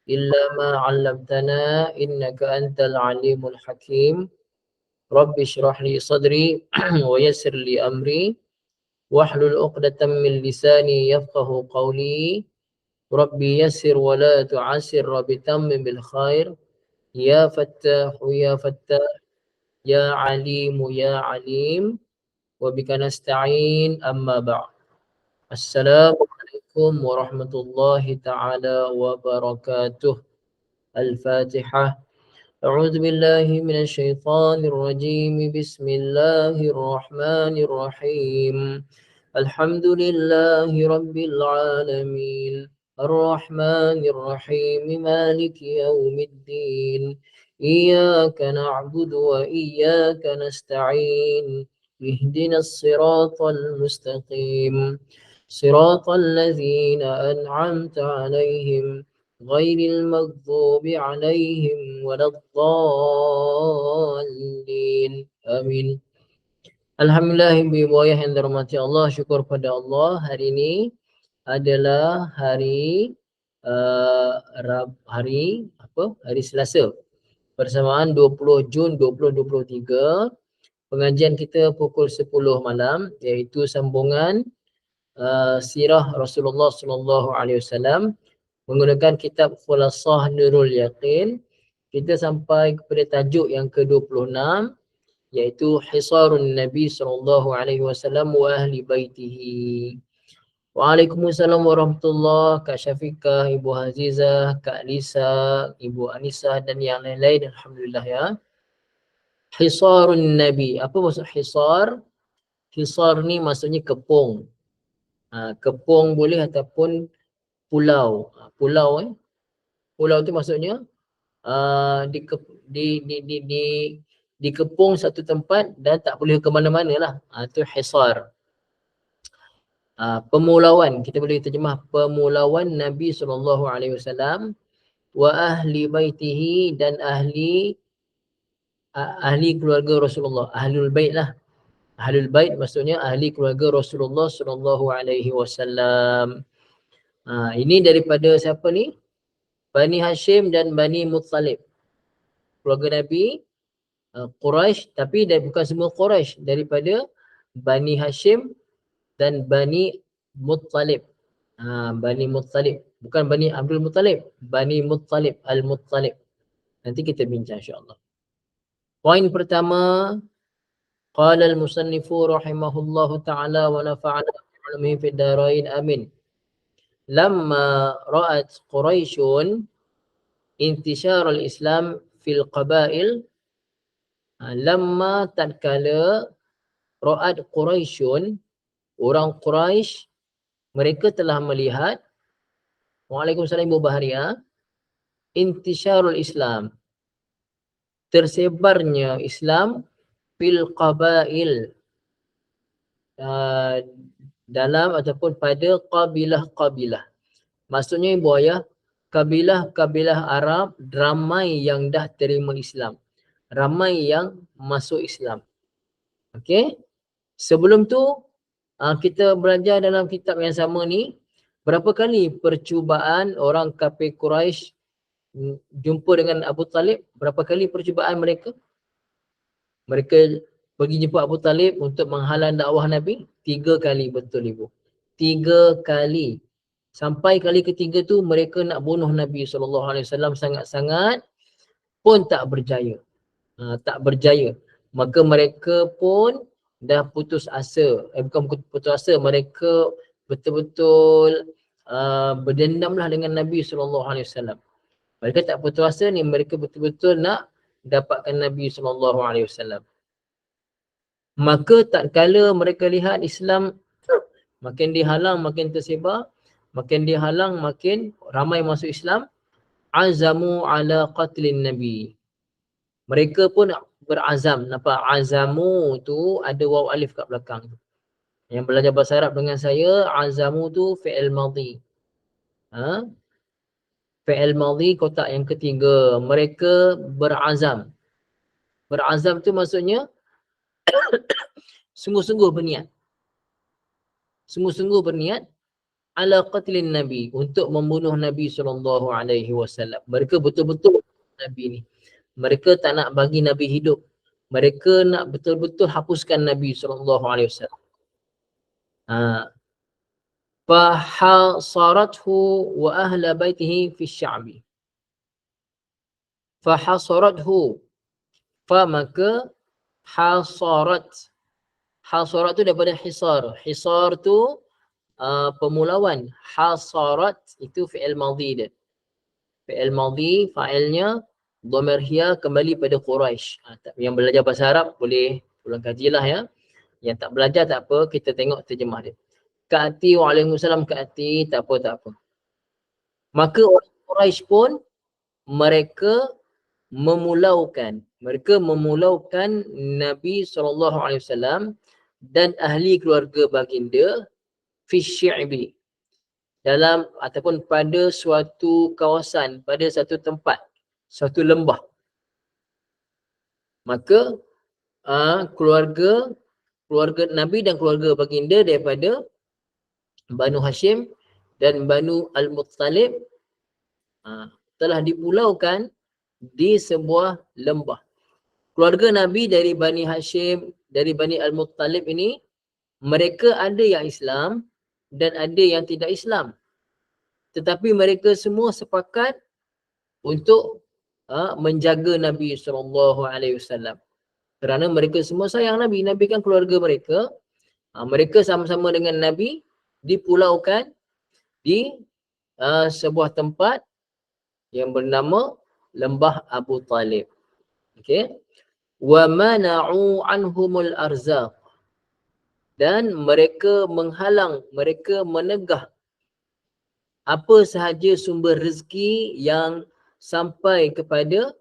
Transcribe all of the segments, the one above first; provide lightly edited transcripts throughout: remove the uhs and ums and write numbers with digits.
إلا ما علمتنا إنك أنت العليم الحكيم. رب اشرح لي صدري ويسر لي أمري واحلل عقدة من لساني يفقه قولي. ربي يسر ولا تعسر، رب تمم بالخير. يا فتاح يا فتاح، يا عليم يا عليم، وبك نستعين. أما بعد. السلام عليكم ورحمة الله تعالى وبركاته. الفاتحة. أعوذ بالله من الشيطان الرجيم. بسم الله الرحمن الرحيم. الحمد لله رب العالمين، الرحمن الرحيم، مالك يوم الدين. إياك نعبد وإياك نستعين. اهدنا الصراط المستقيم، صراط الذين أنعمت عليهم غير المغضوب عليهم ولا الضالين. آمين. Alhamdulillah, ibu ayah yang dirahmati Allah, syukur pada Allah. Hari ini adalah hari hari Selasa, bersamaan 20 Jun 2023. Pengajian kita pukul 10 malam, iaitu sambungan sirah Rasulullah sallallahu alaihi wasallam menggunakan kitab Khulasah Nurul Yaqin. Kita sampai kepada tajuk yang ke-26, iaitu Hisarun Nabi sallallahu alaihi wasallam wa ahli baitihi. Waalaikumsalam warahmatullahi, Kak Syafiqah, Ibu Azizah, Kak Lisa, Ibu Anissa dan yang lain-lain. Alhamdulillah ya. Hisarun Nabi. Apa maksud hisar? Hisar ni maksudnya kepung. Kepung boleh ataupun pulau. Pulau pulau tu maksudnya dikepung satu tempat dan tak boleh ke mana-mana lah. Itu hisar. Pemulauan, kita boleh terjemah pemulauan Nabi SAW wa ahli baitihi, dan ahli keluarga Rasulullah. Ahlul bait lah. Ahlul bait maksudnya ahli keluarga Rasulullah SAW. Ini daripada siapa ni? Bani Hashim dan Bani Muttalib. Keluarga Nabi Quraisy, tapi bukan semua Quraisy, daripada Bani Hashim dan Bani Muttalib. Bani Muttalib, bukan Bani Abdul Muttalib, Bani Muttalib, Al-Muttalib. Nanti kita bincang insya-Allah. Poin pertama, qala al-musannifu rahimahullahu ta'ala wa nafa'ana bi'ilmihi fid darain amin. Lamma ra'at Quraisyun intishar al-Islam fil qabail. Lamma tatkala ra'at Quraisyun, orang Quraisy, mereka telah melihat, Waalaikumsalam Ibu Baharia, intisyarul Islam, tersebarnya Islam, fil qabail, dalam ataupun pada kabilah-kabilah. Maksudnya Ibu Ayah, kabilah-kabilah Arab ramai yang dah terima Islam, ramai yang masuk Islam. Okey. Sebelum tu kita belajar dalam kitab yang sama ni, berapa kali percubaan orang kafir Quraisy jumpa dengan Abu Talib? Berapa kali percubaan mereka? Mereka pergi jumpa Abu Talib untuk menghalang dakwah Nabi? 3 kali, betul Ibu. 3 kali. Sampai kali ketiga tu mereka nak bunuh Nabi SAW sangat-sangat pun tak berjaya. Tak berjaya. Maka mereka pun dah putus asa. Bukan putus asa, mereka betul-betul berdendamlah dengan Nabi SAW. Mereka tak putus asa ni, mereka betul-betul nak dapatkan Nabi SAW. Maka tak kala mereka lihat Islam makin dihalang, makin tersebar, makin dihalang, makin ramai masuk Islam, azamu ala qatlin Nabi. Mereka pun berazam. Nampak azamu tu ada waw alif kat belakang. Yang belajar bahasa Arab dengan saya, azamu tu fi'il madhi. Fi'il madhi kotak yang ketiga. Mereka berazam. Berazam tu maksudnya sungguh-sungguh berniat. Sungguh-sungguh berniat ala qatlin Nabi, untuk membunuh Nabi SAW. Mereka betul-betul Nabi ni. Mereka tak nak bagi Nabi hidup. Mereka nak betul-betul hapuskan Nabi SAW. Fahasarathu wa ahla baitihi fi sya'bi. Fahasarathu. Maka hasarat. Hasarat tu daripada hisar. Hisar tu pemulauan. Hasarat itu fi'il madhi dia. Fi'il madhi, fa'ilnya dhamir hiya kembali pada Quraisy. Yang belajar bahasa Arab boleh ulang kajilah ya. Yang tak belajar tak apa, kita tengok terjemah dia. Ka'ati wa'alaikumussalam ka'ati, tak apa. Maka orang Quraisy pun mereka memulaukan Nabi SAW dan ahli keluarga baginda fi syi'bi, dalam ataupun pada suatu kawasan, pada satu tempat, suatu lembah. Maka keluarga Nabi dan keluarga baginda daripada Banu Hashim dan Banu Al-Muttalib telah dipulaukan di sebuah lembah. Keluarga Nabi dari Bani Hashim, dari Bani Al-Muttalib ini, mereka ada yang Islam dan ada yang tidak Islam. Tetapi mereka semua sepakat untuk menjaga Nabi SAW. Kerana mereka semua sayang Nabi. Nabi kan keluarga mereka. Mereka sama-sama dengan Nabi dipulaukan di sebuah tempat yang bernama Lembah Abu Talib. Okey. Wa mana'u anhumul arzaq. Dan mereka menghalang, mereka menegah apa sahaja sumber rezeki yang sampai kepada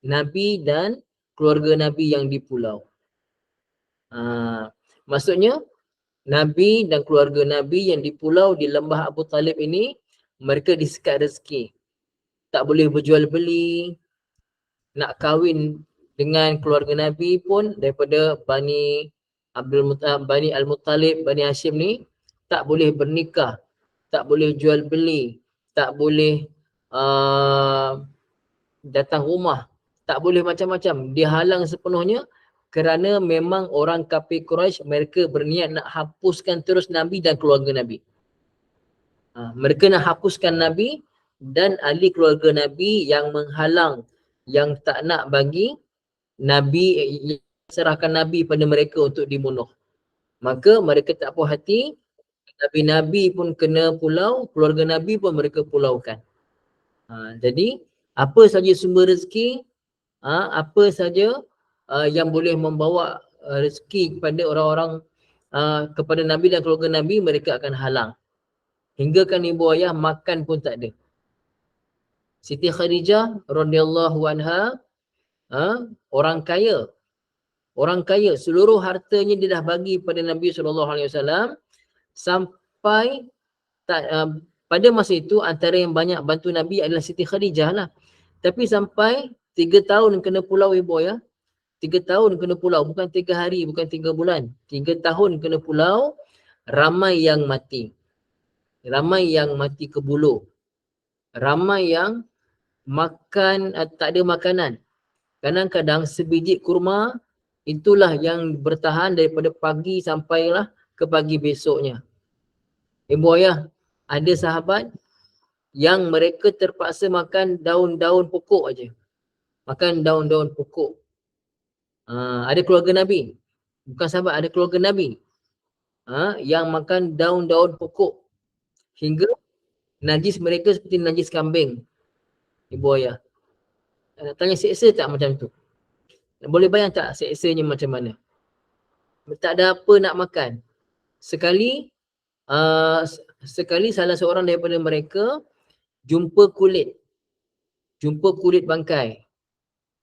Nabi dan keluarga Nabi yang di pulau. Maksudnya Nabi dan keluarga Nabi yang di pulau di Lembah Abu Talib ini, mereka disekat rezeki. Tak boleh berjual beli, nak kahwin dengan keluarga Nabi pun daripada Bani Al-Muttalib, Bani Hashim ni tak boleh bernikah, tak boleh jual beli, tak boleh datang rumah, tak boleh macam-macam. Dihalang sepenuhnya kerana memang orang kafir Quraisy mereka berniat nak hapuskan terus Nabi dan keluarga Nabi. Mereka nak hapuskan Nabi dan ahli keluarga Nabi yang menghalang, yang tak nak bagi Nabi, serahkan Nabi pada mereka untuk dibunuh. Maka mereka tak puas hati, Nabi pun kena pulau, keluarga Nabi pun mereka pulaukan. Jadi apa saja sumber rezeki, apa saja yang boleh membawa rezeki kepada orang-orang, kepada Nabi dan keluarga Nabi, mereka akan halang. Hingga kan ibu ayah makan pun tak ada. Siti Khadijah radhiyallahu anha, orang kaya, seluruh hartanya dia dah bagi pada Nabi SAW, sampai pada masa itu antara yang banyak bantu Nabi adalah Siti Khadijah lah. Tapi sampai 3 tahun kena pulau ibu ya. 3 tahun kena pulau, bukan 3 hari, bukan 3 bulan. 3 tahun kena pulau, ramai yang mati. Ramai yang mati ke buluh. Ramai yang makan, tak ada makanan. Kadang-kadang sebiji kurma itulah yang bertahan daripada pagi sampailah ke pagi besoknya. Ibu ayah, ada sahabat yang mereka terpaksa makan daun-daun pokok aja. Makan daun-daun pokok. Ada keluarga Nabi. Bukan sahabat, ada keluarga Nabi. Yang makan daun-daun pokok. Hingga najis mereka seperti najis kambing. Ibu ayah. Tanya seksa tak macam tu? Boleh bayang tak seksanya macam mana? Tak ada apa nak makan. Sekali salah seorang daripada mereka jumpa kulit bangkai.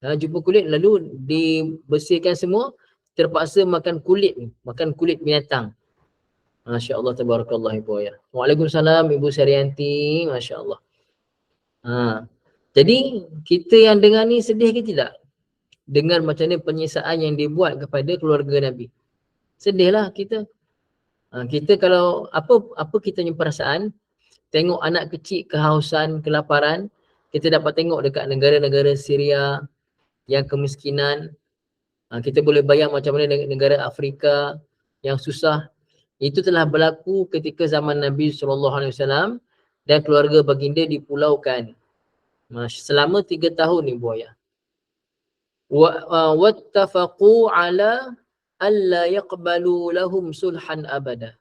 Jumpa kulit lalu dibersihkan semua, terpaksa makan kulit binatang. Masya-Allah, tabarakallah ibu ayah. Waalaikumsalam Ibu Saryanti, masya-Allah. Jadi kita yang dengar ni sedih ke tidak? Dengar macam ni penyiksaan yang dibuat kepada keluarga Nabi. Sedihlah kita. Kita kalau apa kita punya perasaan, tengok anak kecil kehausan, kelaparan, kita dapat tengok dekat negara-negara Syria yang kemiskinan. Kita boleh bayang macam mana negara Afrika yang susah. Itu telah berlaku ketika zaman Nabi SAW dan keluarga baginda dipulaukan. Selama 3 tahun ni buaya. Wattafaqu ala alla yaqbalu lahum sulhan abada.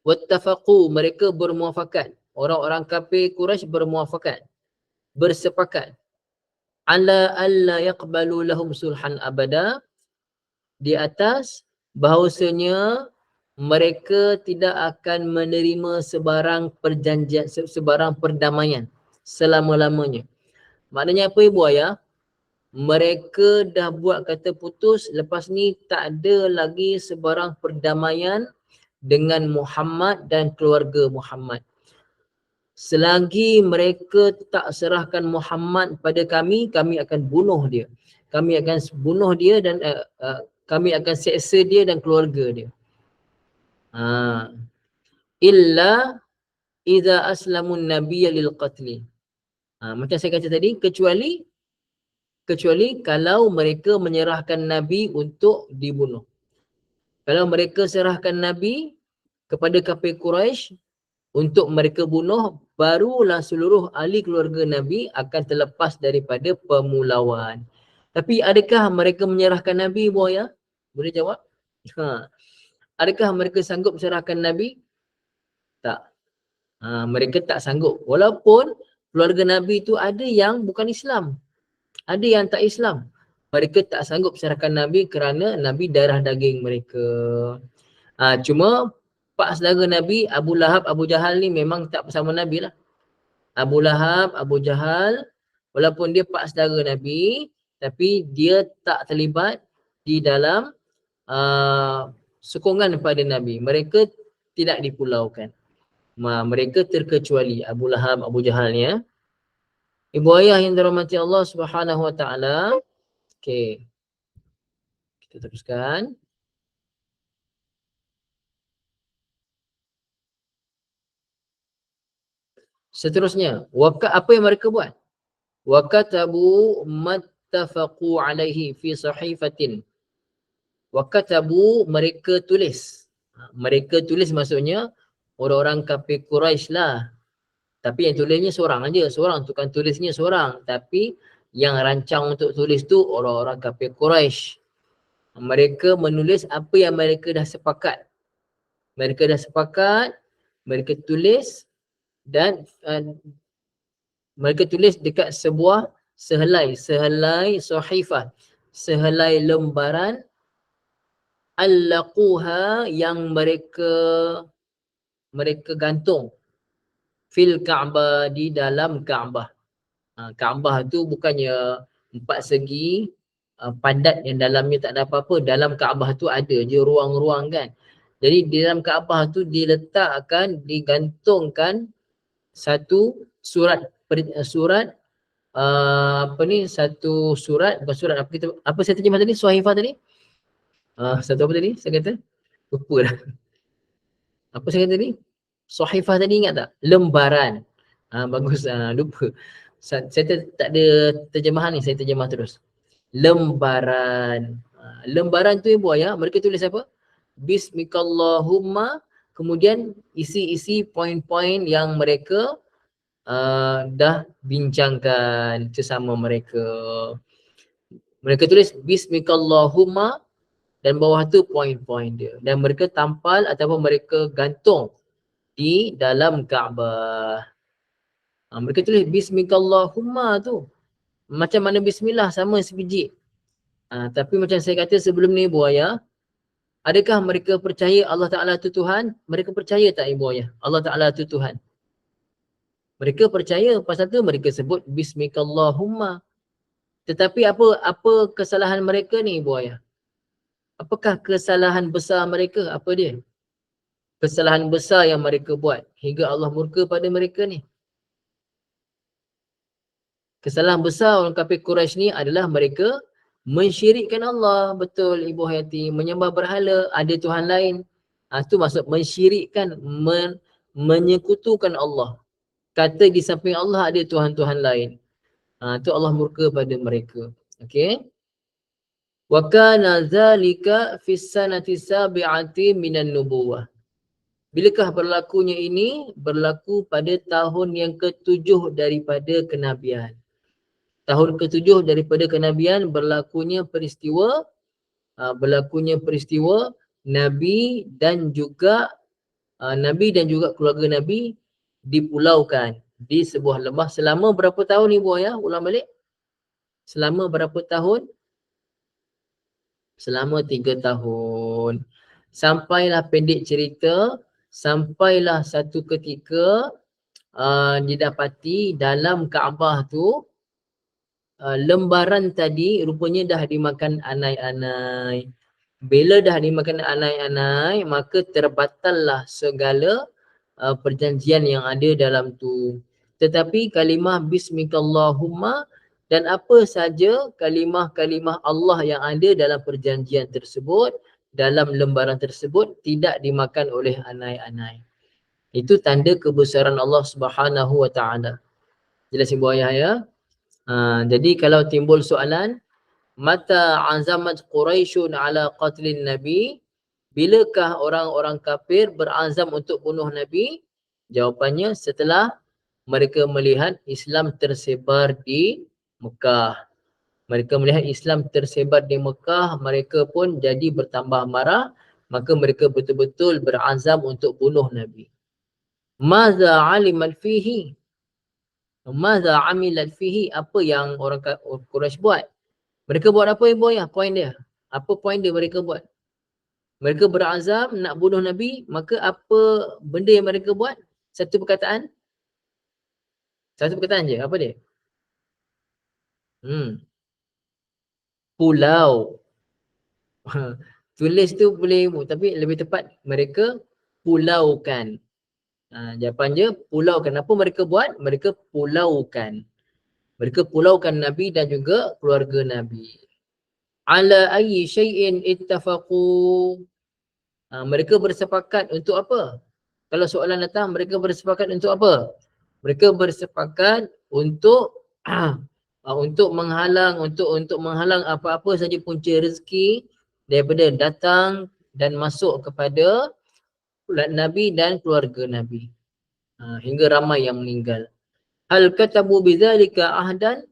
Wattafaqu, mereka bermuafakat. Orang-orang kafir Quraisy bermuafakat, bersepakat. Ala alla yaqbalu lahum sulhan abada, di atas bahawasanya mereka tidak akan menerima sebarang perjanjian, sebarang perdamaian selama-lamanya. Maknanya apa ibu ayah? Mereka dah buat kata putus, lepas ni tak ada lagi sebarang perdamaian dengan Muhammad dan keluarga Muhammad. Selagi mereka tak serahkan Muhammad pada kami, kami akan bunuh dia. Kami akan bunuh dia dan kami akan seksa dia dan keluarga dia. Illa idza aslamun nabiyya lil qatli. Macam saya kata tadi, kecuali kalau mereka menyerahkan Nabi untuk dibunuh. Kalau mereka serahkan Nabi kepada kafir Quraisy untuk mereka bunuh, barulah seluruh ahli keluarga Nabi akan terlepas daripada pemulauan. Tapi adakah mereka menyerahkan Nabi, buaya? Boleh jawab? Adakah mereka sanggup serahkan Nabi? Tak. Mereka tak sanggup. Walaupun keluarga Nabi itu ada yang bukan Islam, ada yang tak Islam. Mereka tak sanggup serahkan Nabi kerana Nabi darah daging mereka. Cuma pak saudara Nabi, Abu Lahab, Abu Jahal ni memang tak bersama Nabi lah. Abu Lahab, Abu Jahal, walaupun dia pak saudara Nabi, tapi dia tak terlibat di dalam sokongan kepada Nabi. Mereka tidak dipulaukan. Mereka terkecuali Abu Lahab, Abu Jahal ni ya. Ibu ayah yang dirahmati Allah Subhanahu Wa Taala. Okey. Kita teruskan. Seterusnya, apa yang mereka buat? Wa katabu mattafaqu alaihi fi sahifatin. Wa katabu, mereka tulis. Mereka tulis maksudnya orang-orang kafir Quraisy lah. Tapi yang tulisnya seorang aja, seorang tukang tulisnya seorang, tapi yang rancang untuk tulis tu orang-orang kafir Quraisy. Mereka menulis apa yang mereka dah sepakat. Mereka dah sepakat, mereka tulis dan mereka tulis dekat sebuah sehelai sahifah, sehelai lembaran allaquha yang mereka gantung fil Kaabah, di dalam Kaabah. Kaabah tu bukannya 4 segi padat yang dalamnya tak ada apa-apa. Dalam Kaabah tu ada je ruang-ruang kan. Jadi di dalam Kaabah tu digantungkan satu surat satu surat, bukan surat, apa saya terjemah tadi? Sahifah tadi? Satu apa tadi? Saya kata lupa dah. Apa saya kata tadi? Sahifah tadi ingat tak? Lembaran. Bagus, lupa. Saya tak ada terjemahan ni, saya terjemah terus. Lembaran. Lembaran tu ibu ayah, mereka tulis apa? Bismikallahumma, kemudian isi-isi poin-poin yang mereka dah bincangkan sesama mereka. Mereka tulis Bismikallahumma dan bawah tu poin-poin dia. Dan mereka tampal ataupun mereka gantung di dalam Kaabah. Mereka tulis Bismikallahumma tu. Macam mana Bismillah, sama sebiji. Tapi macam saya kata sebelum ni ibu ayah, adakah mereka percaya Allah Ta'ala tu Tuhan? Mereka percaya tak ibu ayah? Allah Ta'ala tu Tuhan. Mereka percaya, pasal tu mereka sebut Bismikallahumma. Tetapi apa kesalahan mereka ni ibu ayah? Apakah kesalahan besar mereka? Apa dia? Kesalahan besar yang mereka buat hingga Allah murka pada mereka ni. Kesalahan besar orang kafir Quraisy ni adalah mereka mensyirikkan Allah. Betul Ibu Hayati, menyembah berhala, ada Tuhan lain. Itu maksud mensyirikkan, menyekutukan Allah. Kata di samping Allah ada Tuhan-Tuhan lain. Itu Allah murka pada mereka. Okey. Wa kana dzalika fi sanati sabi'ati minan nubuwah. Bilakah berlakunya ini? Berlaku pada tahun yang ke-7 daripada kenabian. Tahun ke-7 daripada kenabian berlakunya peristiwa Nabi dan juga keluarga Nabi dipulaukan di sebuah lembah selama berapa tahun ni buaya? Ulang balik. Selama berapa tahun? Selama 3 tahun. Sampailah pendek cerita, sampailah satu ketika didapati dalam Kaabah tu lembaran tadi rupanya dah dimakan anai-anai. Bila dah dimakan anai-anai, maka terbatallah segala perjanjian yang ada dalam tu. Tetapi kalimah Bismikallahumma dan apa saja kalimah-kalimah Allah yang ada dalam perjanjian tersebut, dalam lembaran tersebut tidak dimakan oleh anai-anai. Itu tanda kebesaran Allah Subhanahu Wa Taala. Jelas Ibu Ayah ya? Jadi kalau timbul soalan, mata azamat Quraisyun ala qatlin Nabi, bilakah orang-orang kafir berazam untuk bunuh Nabi? Jawapannya setelah mereka melihat Islam tersebar di Mekah. Mereka melihat Islam tersebar di Mekah, mereka pun jadi bertambah marah, maka mereka betul-betul berazam untuk bunuh Nabi. Maza alimat fihi? Maza amilat fihi? Apa yang orang Quraisy buat? Mereka buat apa Ibu Ayah? Poin dia. Apa poin dia mereka buat? Mereka berazam nak bunuh Nabi, maka apa benda yang mereka buat? Satu perkataan? Satu perkataan je, apa dia? Pulau. Tulis tu boleh, tapi lebih tepat mereka pulaukan. Jawapan je pulaukan. Apa mereka buat? Mereka pulaukan. Mereka pulaukan Nabi dan juga keluarga Nabi. Ala ayyi syai'in ittafaqu. Mereka bersepakat untuk apa? Kalau soalan datang, mereka bersepakat untuk apa? Mereka bersepakat untuk menghalang apa-apa saja punca rezeki daripada datang dan masuk kepada Nabi dan keluarga Nabi. Hingga ramai yang meninggal. Hal katabu bidzalika ahdan?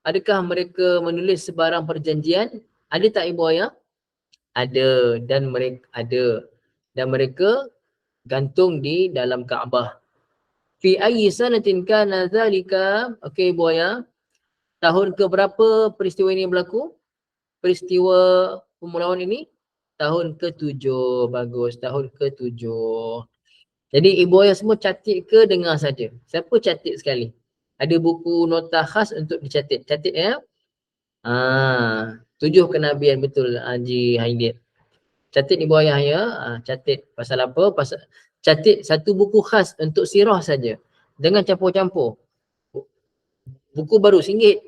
Adakah mereka menulis sebarang perjanjian? Ada tak Ibu Ayah? Ada dan mereka gantung di dalam Kaabah. Fi ayyi sanatin kana dzalika? Okey Ibu Ayah. Tahun ke berapa peristiwa ini berlaku? Peristiwa pemulauan ini? Tahun ke-7. Bagus, tahun ke-7. Jadi Ibu Ayah semua catat ke dengar saja? Siapa catat sekali? Ada buku nota khas untuk dicatat. Catat ya? 7 kenabian betul Haji Haidir. Catat Ibu Ayah ya. Catat pasal apa? Catat satu buku khas untuk sirah saja. Jangan campur-campur. Buku baru RM1.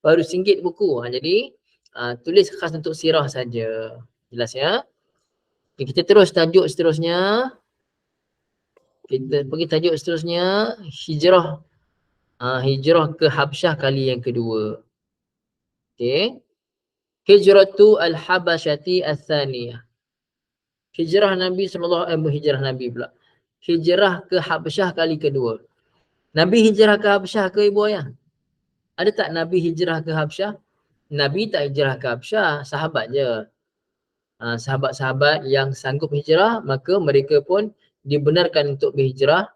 Baru RM1 buku. Jadi tulis khas untuk sirah saja. Jelas ya? Okay, kita terus tajuk seterusnya. Kita pergi tajuk seterusnya. Hijrah. Hijrah ke Habsyah kali yang kedua. Okay. Hijratu al-Habasyati al-Thaniyah. Hijrah Nabi hijrah Nabi pula. Hijrah ke Habsyah kali kedua. Nabi hijrah ke Habsyah ke Ibu Ayah? Ada tak Nabi hijrah ke Habsyah? Nabi tak hijrah ke Habsyah, sahabat je. Sahabat-sahabat yang sanggup hijrah, maka mereka pun dibenarkan untuk berhijrah.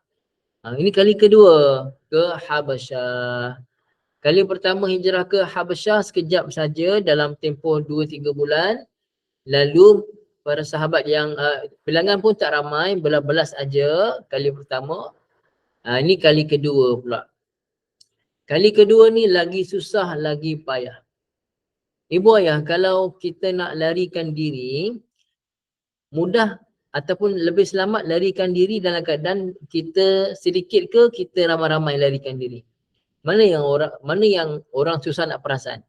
Ini kali kedua ke Habasyah. Kali pertama hijrah ke Habasyah sekejap saja dalam tempoh 2-3 bulan. Lalu para sahabat yang bilangan pun tak ramai, belas-belas aja kali pertama. Ini kali kedua pula. Kali kedua ni lagi susah, lagi payah. Ibu Ayah, kalau kita nak larikan diri, mudah ataupun lebih selamat larikan diri dalam keadaan kita sedikit ke kita ramai-ramai larikan diri? Mana yang orang susah nak perasan?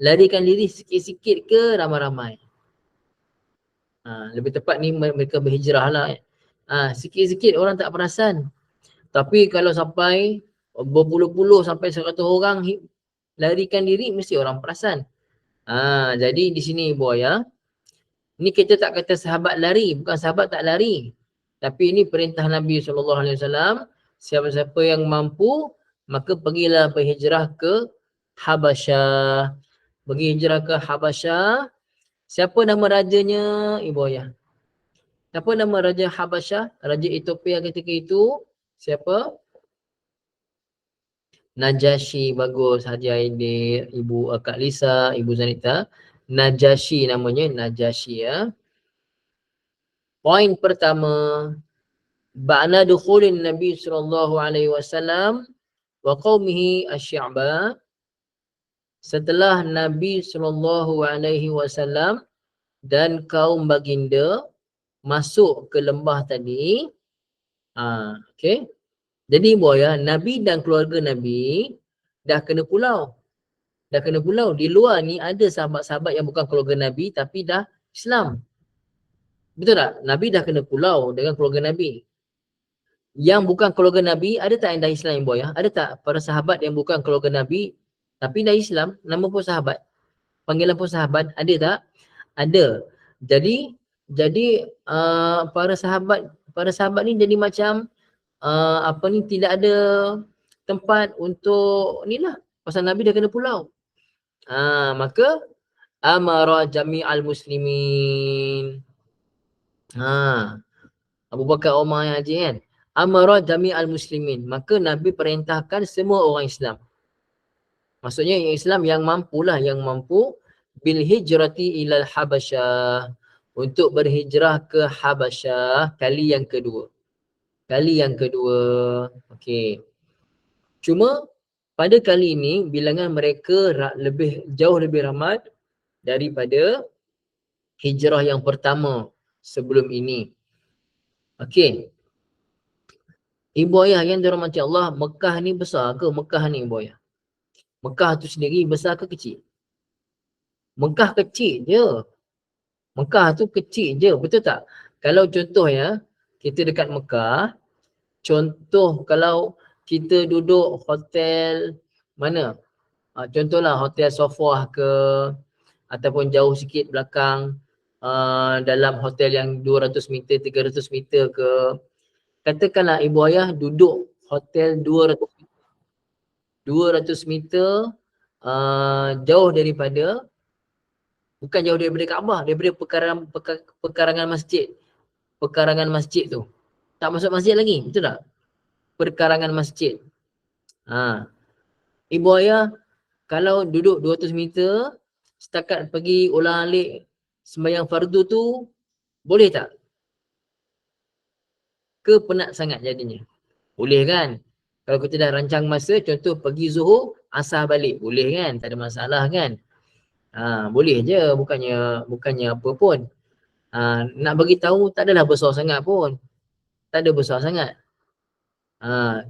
Larikan diri sikit-sikit ke ramai-ramai? Lebih tepat ni mereka berhijrah lah. Sikit-sikit orang tak perasan. Tapi kalau sampai berpuluh-puluh sampai 100 orang larikan diri, mesti orang perasan. Jadi di sini ibu ayah, ni kita tak kata sahabat lari, bukan sahabat tak lari. Tapi ini perintah Nabi SAW, siapa-siapa yang mampu, maka pergilah berhijrah ke Habasyah. Pergi hijrah ke Habasyah. Siapa nama rajanya ibu ayah? Siapa nama Raja Habasyah? Raja Ethiopia ketika itu? Siapa? Najashi. Bagus. Haji Aidil, Ibu Kak Lisa, Ibu Zanita. Najashi namanya. Najashi ya. Poin pertama. Ba'na dukhulin Nabi SAW wa qawmihi asy'aba. Setelah Nabi SAW dan kaum baginda masuk ke lembah tadi. Okay. Jadi boya, Nabi dan keluarga Nabi dah kena pulau. Dah kena pulau. Di luar ni ada sahabat-sahabat yang bukan keluarga Nabi tapi dah Islam. Betul tak? Nabi dah kena pulau dengan keluarga Nabi. Yang bukan keluarga Nabi, ada tak yang dah Islam boya? Ada tak para sahabat yang bukan keluarga Nabi tapi dah Islam? Nama pun sahabat. Panggilan pun sahabat. Ada tak? Ada. Jadi para sahabat ni jadi macam tidak ada tempat untuk ni lah. Pasal Nabi dah kena pulau. Maka amara jami'al muslimin. Abu Bakar, Umar yang haji kan. Amara jami'al muslimin. Maka Nabi perintahkan semua orang Islam. Maksudnya yang Islam yang mampulah, yang mampu bil hijrati ilal Habasyah. Untuk berhijrah ke Habasyah kali yang kedua. Okey. Cuma pada kali ini bilangan mereka jauh lebih ramai daripada hijrah yang pertama sebelum ini. Okey. Ibu ayah yang dirahmati Allah, Mekah ni besar ke? Mekah ni ibu ayah. Mekah tu sendiri besar ke kecil? Mekah kecil je. Mekah tu kecil je, betul tak? Kalau contoh ya, kita dekat Mekah, contoh kalau kita duduk hotel mana? Contohlah hotel Sofwah ke, ataupun jauh sikit belakang, dalam hotel yang 200 meter, 300 meter ke. Katakanlah ibu ayah duduk hotel 200 meter, jauh daripada, bukan jauh daripada Kaabah, daripada pekarangan masjid. Pekarangan masjid tu. Tak masuk masjid lagi, betul tak? Perkarangan masjid. Ibu ayah kalau duduk 200 meter, setakat pergi ulang-alik sembahyang fardu tu, boleh tak? Ke penat sangat jadinya? Boleh kan? Kalau kita dah rancang masa, contoh pergi Zuhur, asar balik. Boleh kan? Tak ada masalah kan? Boleh je, bukannya apa pun. Nak bagi tahu tak adalah besar sangat pun. Tak ada besar sangat.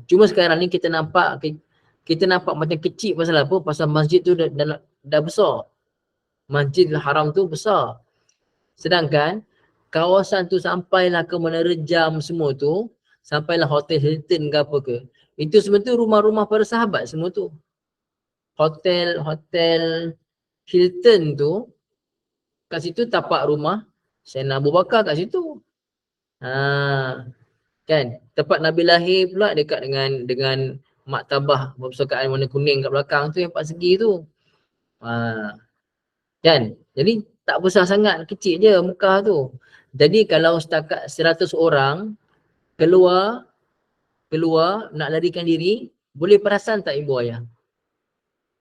Cuma sekarang ni kita nampak macam kecil. Pasal apa? Pasal masjid tu dah besar. Masjidil Haram tu besar. Sedangkan kawasan tu sampailah ke Menara Jam semua tu, sampailah Hotel Hilton ke apa ke, itu semua tu rumah-rumah para sahabat semua tu. Hotel Hilton tu, kat situ tapak rumah Sayyidina Abu Bakar kat situ. Kan? Tempat Nabi lahir pula dekat dengan maktabah perpustakaan warna kuning kat belakang tu, yang 4 segi tu. Kan? Jadi tak besar sangat, kecil je Mekah tu. Jadi kalau setakat 100 orang keluar nak larikan diri, boleh perasan tak ibu ayah?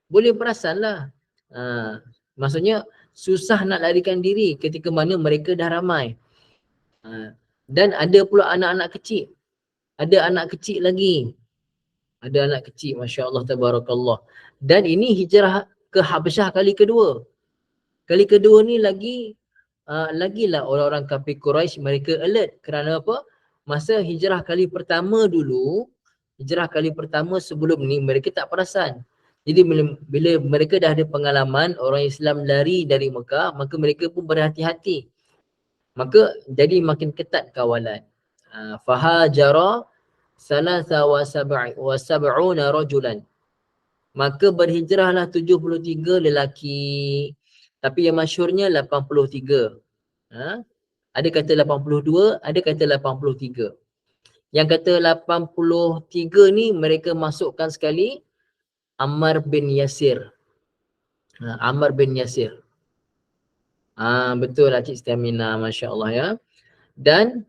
Boleh perasan lah. Maksudnya susah nak larikan diri ketika mana mereka dah ramai. Dan ada pula anak-anak kecil. Ada anak kecil lagi. Ada anak kecil, Masya Allah, Tabarakallah. Dan ini hijrah ke Habasyah kali kedua. Kali kedua ni lagilah orang-orang kafir Quraisy mereka alert. Kerana apa? Masa hijrah kali pertama dulu, hijrah kali pertama sebelum ni mereka tak perasan. Jadi bila mereka dah ada pengalaman orang Islam lari dari Mekah, maka mereka pun berhati-hati. Maka jadi makin ketat kawalan. Fahajara salasa wa sab'una rajulan. Maka berhijrahlah 73 lelaki. Tapi yang masyhurnya 83. Ada kata 82, ada kata 83. Yang kata 83 ni mereka masukkan sekali Ammar bin Yasir. Ammar bin Yasir. Betul lah Cik Stamina, Masya Allah ya. Dan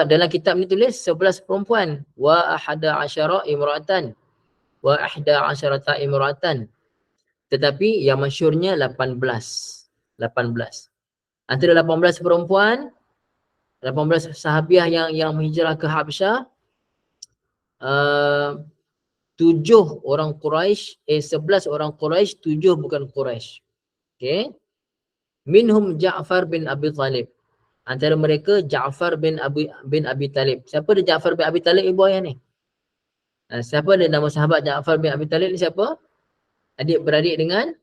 dalam kitab ni tulis 11 perempuan. Wa ahada asyara imra'atan. Wa ahda asyarata imra'atan. Tetapi yang masyhurnya 18. Antara 18 perempuan, 18 sahabiah yang menghijrah ke Habsyah, 7 orang Quraisy, 11 orang Quraisy, 7 bukan Quraisy. Okey. Minhum Ja'far bin Abi Talib. Antara mereka Ja'far bin Abi Talib. Siapa dia Ja'far bin Abi Talib ibu ayah ni? Siapa dia nama sahabat Ja'far bin Abi Talib ni siapa? Adik beradik dengan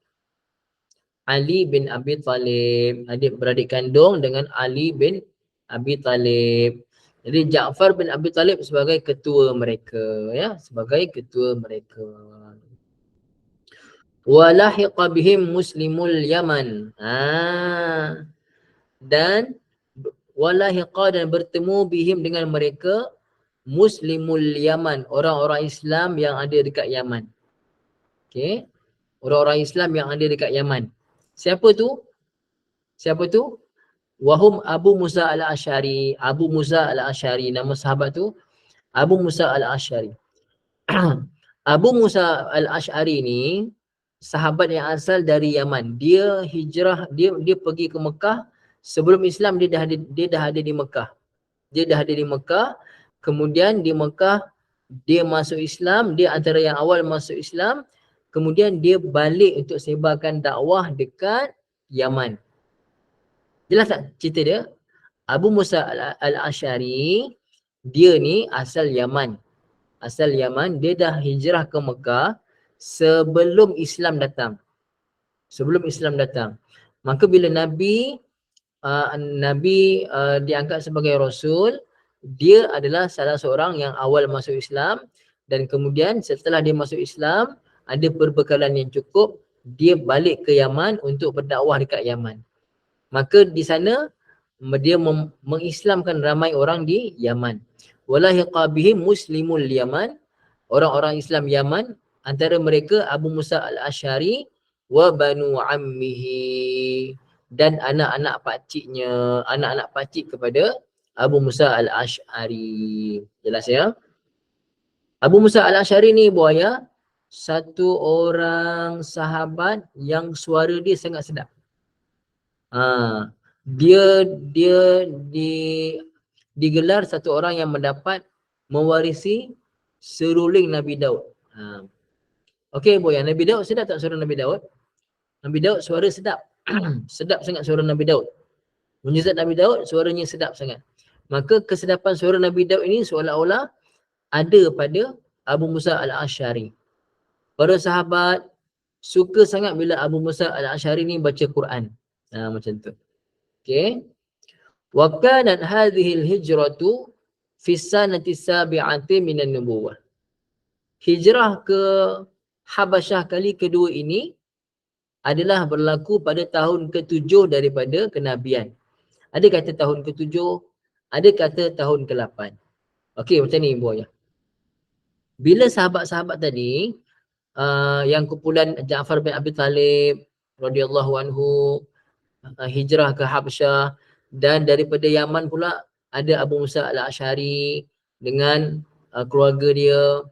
Ali bin Abi Talib. Adik beradik kandung dengan Ali bin Abi Talib. Jadi Ja'far bin Abi Talib sebagai ketua mereka, ya, sebagai ketua mereka. Wa lahiqa bihim muslimul Yaman. Dan walahiqa dan bertemu bihim dengan mereka muslimul Yaman, orang-orang Islam yang ada dekat Yaman. Okey. Orang-orang Islam yang ada dekat Yaman. Siapa tu? Wahum Abu Musa al-Asy'ari. Abu Musa al-Asy'ari, nama sahabat tu Abu Musa al-Asy'ari. Abu Musa al-Asy'ari ni sahabat yang asal dari Yaman. Dia hijrah, dia pergi ke Mekah. Sebelum Islam dia dah ada di Mekah. Dia dah ada di Mekah. Kemudian di Mekah dia masuk Islam, dia antara yang awal masuk Islam. Kemudian dia balik untuk sebarkan dakwah dekat Yaman. Jelas tak cerita dia? Abu Musa al-Asy'ari, dia ni asal Yaman. Dia dah hijrah ke Mekah sebelum Islam datang. Maka bila Nabi diangkat sebagai Rasul, dia adalah salah seorang yang awal masuk Islam. Dan kemudian setelah dia masuk Islam, ada perbekalan yang cukup, dia balik ke Yaman untuk berdakwah dekat Yaman. Maka di sana dia mengislamkan ramai orang di Yaman. Walahiqa bihim muslimul Yaman, orang-orang Islam Yaman, antara mereka Abu Musa al-Asy'ari wa banu ammihi, dan anak-anak pakciknya, anak-anak pakcik kepada Abu Musa al-Asy'ari. Jelas ya? Abu Musa al-Asy'ari ni buaya, satu orang sahabat yang suara dia sangat sedap. Dia digelar satu orang yang mendapat mewarisi seruling Nabi Daud. Okey boya, Nabi Daud sedap tak suara Nabi Daud? Nabi Daud suara sedap. Sedap sangat suara Nabi Daud. Mujizat Nabi Daud, suaranya sedap sangat. Maka kesedapan suara Nabi Daud ini seolah-olah ada pada Abu Musa al-Asy'ari. Para sahabat suka sangat bila Abu Musa al-Asy'ari ni baca Quran. Macam tu. Okey. Wa kanat hadhihi al-hijratu fi sanati sabi'ati minan nubuwah. Hijrah ke Habasyah kali kedua ini adalah berlaku pada tahun ke-7 daripada kenabian. Ada kata tahun ke-7, ada kata tahun ke-8. Okey, macam ni Ibu Ayah. Bila sahabat-sahabat tadi, yang kumpulan Ja'far bin Abi Talib radhiyallahu anhu hijrah ke Habsyah, dan daripada Yaman pula ada Abu Musa al-Asy'ari dengan keluarga dia,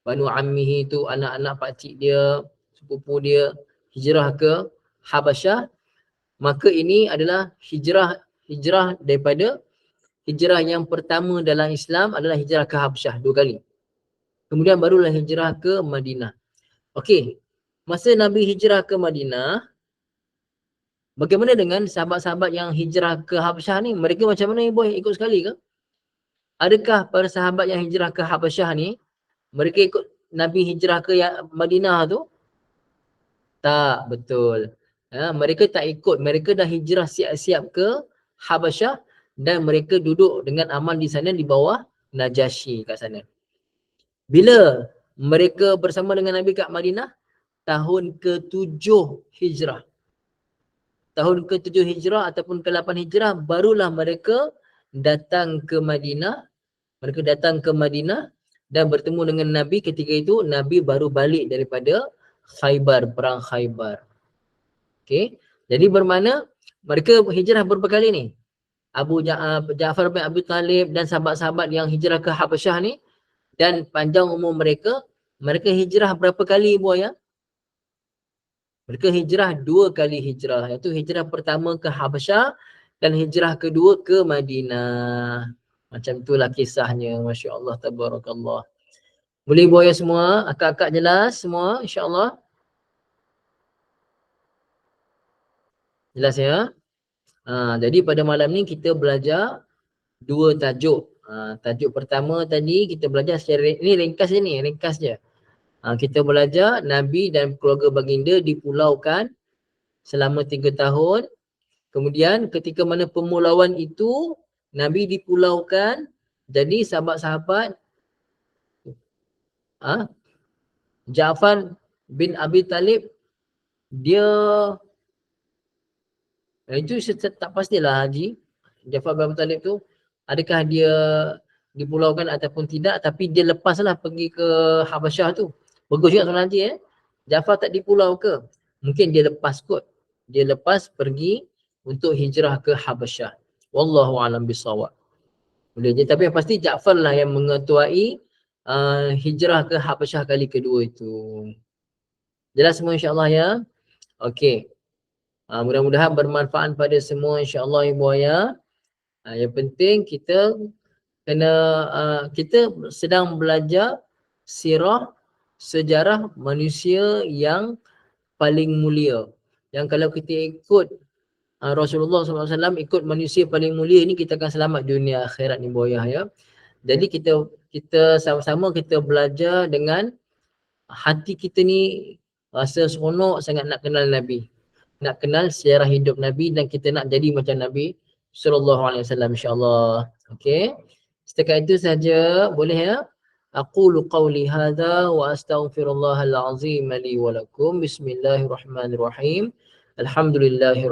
Banu Ammihi tu, anak-anak pakcik dia, sepupu dia, hijrah ke Habasyah. Maka ini adalah hijrah daripada hijrah yang pertama dalam Islam adalah hijrah ke Habasyah 2 kali. Kemudian barulah hijrah ke Madinah. Okey, masa Nabi hijrah ke Madinah, bagaimana dengan sahabat-sahabat yang hijrah ke Habasyah ni? Mereka macam mana Ibu ikut sekali ke? Adakah para sahabat yang hijrah ke Habasyah ni mereka ikut Nabi hijrah ke Madinah tu? Tak, betul. Mereka tak ikut. Mereka dah hijrah siap-siap ke Habasyah. dan mereka duduk dengan aman di sana di bawah Najasyi kat sana. Bila mereka bersama dengan Nabi kat Madinah? Tahun ke-7 Hijrah. Tahun ke-7 Hijrah ataupun ke-8 Hijrah barulah mereka datang ke Madinah. Mereka datang ke Madinah dan bertemu dengan Nabi. Ketika itu Nabi baru balik daripada Khaybar, perang Khaybar. Okey. Jadi bermakna mereka hijrah berapa kali ni? Ja'far bin Abi Talib dan sahabat-sahabat yang hijrah ke Habasyah ni, dan panjang umur mereka hijrah berapa kali Ibu Ayah? Mereka hijrah 2 kali hijrah, iaitu hijrah pertama ke Habasyah dan hijrah kedua ke Madinah. Macam itulah kisahnya. Masya Allah, tabarakallah. Boleh Ibu Ayah semua? Akak-akak jelas semua insya-Allah? Jelas ya? Jadi pada malam ni kita belajar 2 tajuk. Tajuk pertama tadi kita belajar secara ni ringkas je ni, ringkas je. Kita belajar Nabi dan keluarga baginda dipulaukan selama 3 tahun. Kemudian ketika mana pemulauan itu Nabi dipulaukan, jadi sahabat-sahabat Ja'far bin Abi Talib dia itu tak pastilah Haji. Ja'far bin Abi Talib tu adakah dia dipulaukan ataupun tidak, tapi dia lepaslah pergi ke Habasyah tu. Bagus juga Tuan Haji Ja'far tak dipulau ke? Mungkin dia lepas kot. Dia lepas pergi untuk hijrah ke Habasyah. Wallahu a'lam bissawab. Boleh je, tapi yang pasti Ja'far lah yang mengetuai hijrah ke Habasyah kali kedua itu. Jelas semua insya-Allah ya. Okey. Mudah-mudahan bermanfaat pada semua insya-Allah Ibu Ayah. Yang penting kita kena kita sedang belajar sirah, sejarah manusia yang paling mulia. Yang kalau kita ikut Rasulullah SAW, ikut manusia paling mulia ni, kita akan selamat dunia akhirat ni Ibu Ayah ya. Jadi kita sama-sama kita belajar dengan hati kita ni rasa seronok sangat nak kenal Nabi. Nak kenal sejarah hidup Nabi dan kita nak jadi macam Nabi sallallahu alaihi wasallam insya-Allah. Okey. Setakat itu saja, boleh ya? Aqulu qawli hadza wa astaghfirullahal azim li wa lakum. Bismillahirrahmanirrahim. Alhamdulillahi